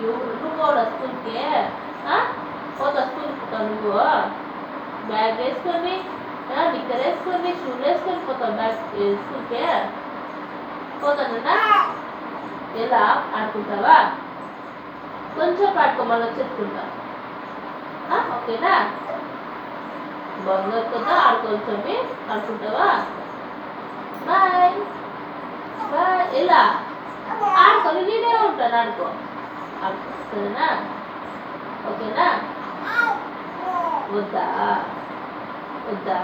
నువ్వు కూడా స్కూల్కి పోతా స్కూల్కి పోతావు నువ్వు బ్యాగ్ వేసుకొని నిక్కర్ వేసుకొని షూలు వేసుకొని పోతావు బ్యాగ్ స్కూల్కి పోతానన్నా ఎలా ఆడుకుంటావా కొంచెం ఆడుకో మళ్ళీ వచ్చేసుకుంటా ఓకేనా బంగారు కదా ఆడుకోవచ్చు ఆడుకుంటావా బాయ్ బాయ్ ఎలా ఆడుకొని నేనే ఉంటాను ఆడుకో సరేనా ఓకేనా వద్దా వద్దా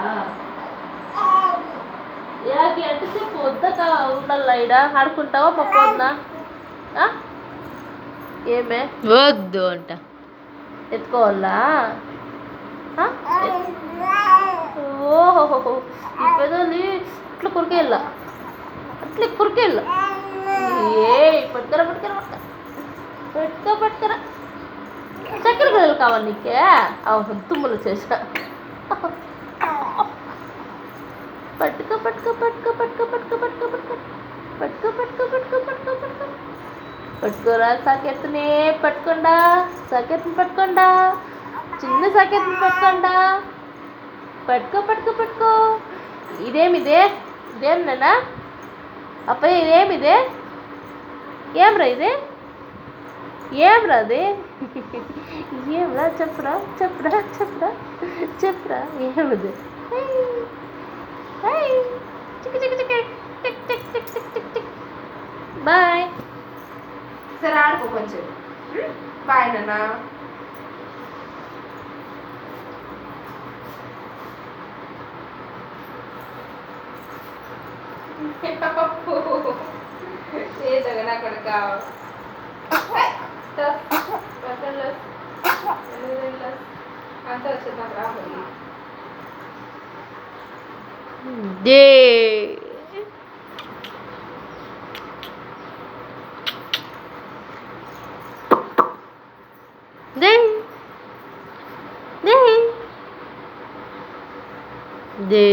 యాకి అంటే చెప్పు వద్దా ఉండాలా ఇడ ఆడుకుంటావా పప్పు వద్దా ఏమే వద్దు అంట ఎత్తుకోవాలా ఓహో ఈ పెదవులు ఇట్లా కురికేళ్ళ అట్లా కురికేళ్ళ ఏ పట్టుకరా పట్టుకరా పట్టుకో పట్టుకరా చక్కెర గొడవలు కావాలి నీకే తుమ్ములు చేసా పట్టుకో పట్టుకో పట్టుకో పట్టుకో పట్టుకో పట్టుకో పట్టుకో పట్టుకో పట్టుకో పట్టుకో పట్టుకో పట్టుకో పట్టుకోరా సాకెత్తునే పట్టుకోండా సాకెత్తుని పట్టుకోండా చిన్న సాకెత్తుని పట్టుకోండా పట్టుకో పట్టుకో పట్టుకో ఇదేం నాన్నా అప్పయ్య ఇదేమిదే ఏమ్రా ఇది ఏమ్రా అది ఏమ్రా చెప్పురా చెప్పురా చెప్పురా చెప్పురా ఏమిది చిక్ చిక్ చిక్ టిక్ టిక్ టిక్ టిక్ టిక్ టిక్ బాయ్ సరే ఆడుకో కొంచెం బాయ్ నాన్న ఏ జగన్ అక్కడ అంతా వచ్చేదాకా రాబోయి డే డే డే డే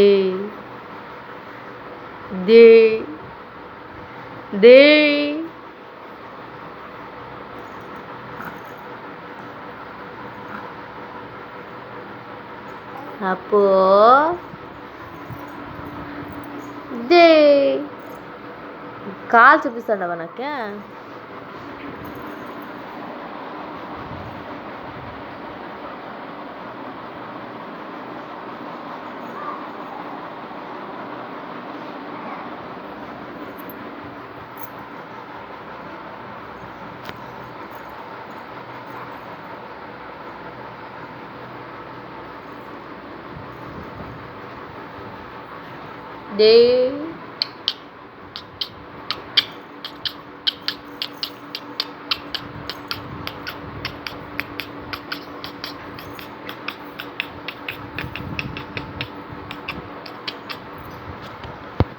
డే డే అప్పో డే కాలు చూపిస్తాడవా నాకే డే